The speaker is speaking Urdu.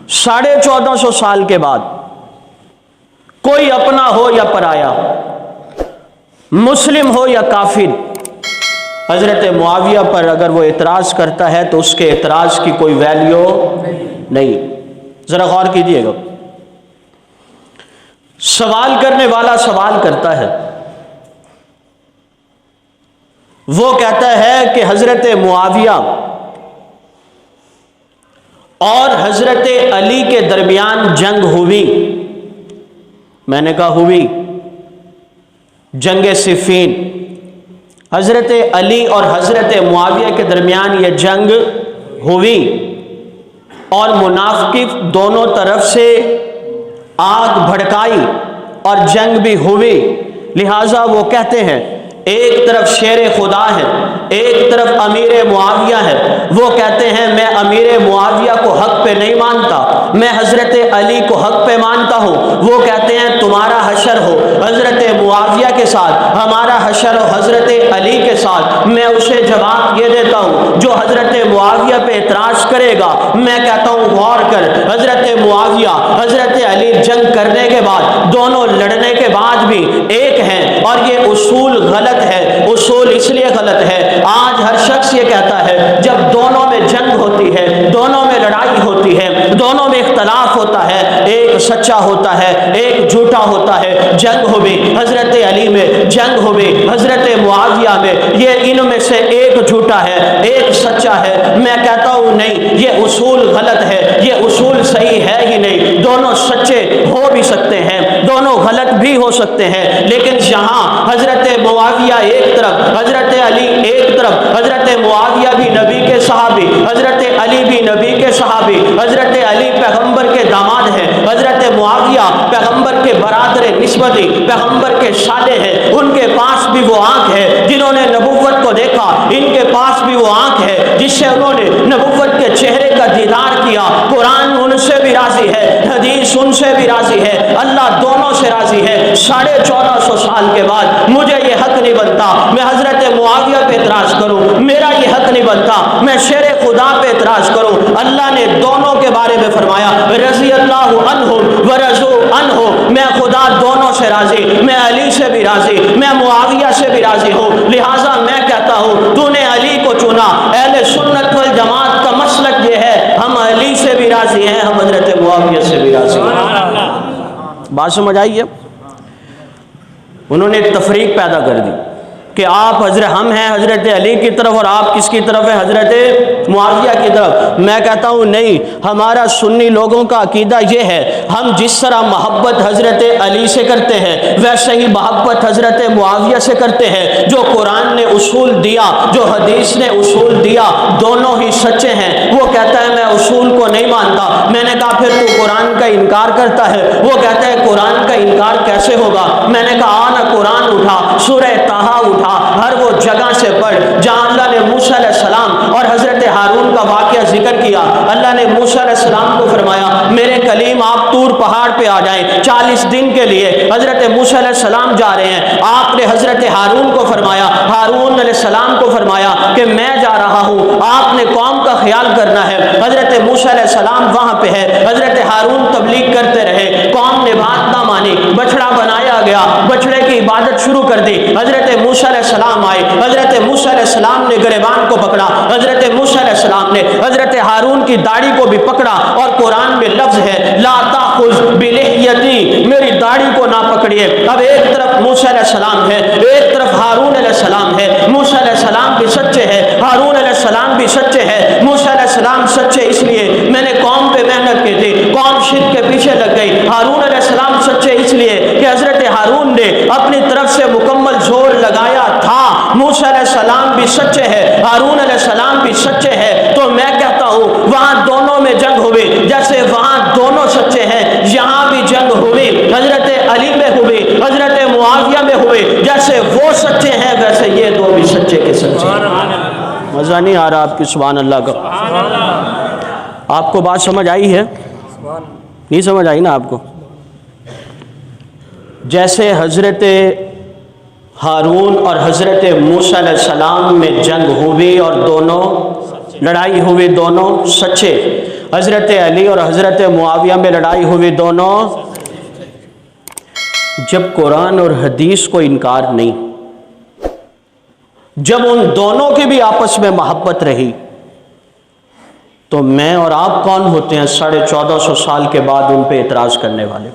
1450 سال کے بعد کوئی اپنا ہو یا پرایا، مسلم ہو یا کافر، حضرت معاویہ پر اگر وہ اعتراض کرتا ہے تو اس کے اعتراض کی کوئی ویلیو نہیں۔ ذرا غور کیجئے گا، سوال کرنے والا سوال کرتا ہے، وہ کہتا ہے کہ حضرت معاویہ اور حضرت علی کے درمیان جنگ ہوئی۔ میں نے کہا ہوئی، جنگ صفین، حضرت علی اور حضرت معاویہ کے درمیان یہ جنگ ہوئی اور منافق دونوں طرف سے آگ بھڑکائی اور جنگ بھی ہوئی، لہٰذا وہ کہتے ہیں ایک طرف شیر خدا ہے، ایک طرف امیر معاویہ ہے، وہ کہتے ہیں میں امیر معاویہ کو حق پہ نہیں مانتا، میں حضرت علی کو حق پہ مانتا ہوں۔ وہ کہتے ہیں تمہارا حشر ہو حضرت معاویہ کے ساتھ، ہمارا حشر ہو حضرت علی کے ساتھ۔ میں اسے جواب یہ دیتا ہوں جو حضرت معاویہ پہ اعتراض کرے گا، میں کہتا ہوں غور کر، حضرت معاویہ حضرت علی جنگ کرنے کے بعد، دونوں لڑنے کے بعد بھی ایک ہیں، اور یہ اصول غلط ہے۔ اصول اس لیے غلط ہے، آج ہر شخص یہ کہتا ہے جب دونوں میں جنگ ہوتی ہے، دونوں میں لڑائی ہوتی ہے، دونوں میں اختلاف ہوتا ہے، ایک سچا ہوتا ہے ایک جھوٹا ہوتا ہے۔ جنگ ہوئی حضرت علی میں، جنگ ہوئی حضرت معاویہ میں، یہ ان میں سے ایک جھوٹا ہے ایک سچا ہے۔ میں کہتا ہوں نہیں، یہ اصول غلط ہے، یہ اصول صحیح ہے ہی نہیں۔ دونوں سچے ہو بھی سکتے ہیں، دونوں غلط بھی ہو سکتے ہیں، لیکن جہاں حضرت معاویہ ایک طرف، حضرت علی ایک طرف، حضرت معاویہ بھی نبی کے صحابی، حضرت علی بھی نبی کے صحابی، حضرت علی پیغمبر کے داماد ہیں، حضرت معاویہ پیغمبر کے برادر نسبتی، پیغمبر کے شالے ہیں، ان کے پاس بھی وہ آنکھ ہے جنہوں نے نبوت کو دیکھا، ان کے پاس بھی وہ آنکھ ہے جس سے انہوں نے نبوت کے چہرے کا دیدار کیا۔ قرآن ان سے بھی راضی ہے، حدیث ان سے بھی راضی ہے، اللہ دونوں سے راضی ہے۔ 1450 سال کے بعد مجھے یہ حق نہیں بنتا میں حضرت معاویہ پہ اعتراض کروں، میرا یہ حق نہیں بنتا میں شیر خدا پہ اعتراض کروں۔ اللہ نے دونوں کے بارے میں فرمایا رضی اللہ عنہم ورضوا عنہ، میں خدا دونوں سے راضی، میں علی سے بھی راضی، میں معاویہ سے بھی راضی ہوں، لہٰذا میں کہتا ہوں تو نے علی کو چنا۔ اہل سنت والجماعت کا مسلک یہ ہے، ہم علی سے بھی راضی ہیں، ہم حضرت معاویہ سے بھی راضی ہیں۔ بات سمجھ آئی ہے؟ انہوں نے ایک تفریق پیدا کر دی کہ آپ ہم ہیں حضرت علی کی طرف اور آپ کس کی طرف ہیں؟ حضرت معاویہ کی طرف۔ میں کہتا ہوں نہیں، ہمارا سنی لوگوں کا عقیدہ یہ ہے، ہم جس طرح محبت حضرت علی سے کرتے ہیں ویسے ہی محبت حضرت معاویہ سے کرتے ہیں۔ جو قرآن نے اصول دیا، جو حدیث نے اصول دیا، دونوں ہی سچے ہیں۔ وہ کہتا ہے میں اصول کو نہیں مانتا، میں نے کہا پھر تو قرآن کا انکار کرتا ہے۔ وہ کہتا ہے قرآن کا انکار کیسے ہوگا؟ میں نے کہا آنا قرآن اٹھا، سورہ طٰہٰ اٹھا، ہر وہ جگہ سے پڑھ جہاں اللہ نے موسیٰ علیہ السلام اور حضرت ہارون کا واقعہ ذکر کیا۔ اللہ نے موسیٰ علیہ السلام کو فرمایا میرے کلیم آپ طور پہاڑ پہ آ جائیں، 40 دن کے لیے حضرت موسیٰ علیہ السلام جا رہے ہیں۔ آپ نے حضرت ہارون کو فرمایا، ہارون علیہ السلام کو فرمایا کہ میں جا رہا ہوں، آپ نے قوم کا خیال کرنا ہے۔ حضرت موسیٰ علیہ السلام وہاں پہ ہے، حضرت ہارون تبلیغ کرتے رہے، قوم نے بات نہ مانی، بچڑا بنایا گیا، بچڑے کی عبادت شروع کر دی۔ حضرت موسیٰ علیہ السلام آئے، حضرت موسیٰ علیہ السلام نے گریبان کو پکڑا، حضرت موسیٰ علیہ السلام نے حضرت ہارون کی داڑھی کو بھی پکڑا، اور قرآن میں لفظ ہے لا تأخذ بلحیتی، میری داڑھی کو نہ پکڑیے۔ اب ایک طرف موسیٰ علیہ السلام ہے، ایک طرف ہارون علیہ السلام ہے۔ موسیٰ علیہ السلام بھی سچے ہیں، ہارون علیہ السلام بھی سچے ہیں۔ موسیٰ علیہ السلام سچے اس لیے میں نے قوم پہ محنت کی تھی، قوم شرک کے پیچھے لگ گئی۔ ہارون علیہ السلام سچے اس لیے کہ حضرت ہارون نے اپنی طرف سے مکمل زور لگایا تھا۔ موسیٰ علیہ السلام بھی سچے ہیں، ہارون علیہ السلام بھی سچے ہیں۔ تو میں کہتا ہوں وہاں دونوں میں جنگ ہوئی، جیسے وہاں دونوں سچے ہیں یہاں بھی جنگ ہوئی، حضرت علی میں ہوئی، حضرت معاویہ میں ہوئی، جیسے وہ سچے ہیں ویسے یہ دو بھی سچے کے سچے ہیں۔ مزہ نہیں آ رہا آپ کی سبحان اللہ کا؟ آپ کو بات سمجھ آئی ہے؟ نہیں سمجھ آئی نا آپ کو؟ جیسے حضرت ہارون اور حضرت موسیٰ علیہ السلام میں جنگ ہوئی اور دونوں لڑائی ہوئی، دونوں سچے، حضرت علی اور حضرت معاویہ میں لڑائی ہوئی دونوں. جب قرآن اور حدیث کو انکار نہیں، جب ان دونوں کی بھی آپس میں محبت رہی، تو میں اور آپ کون ہوتے ہیں 1450 سال کے بعد ان پہ اعتراض کرنے والے؟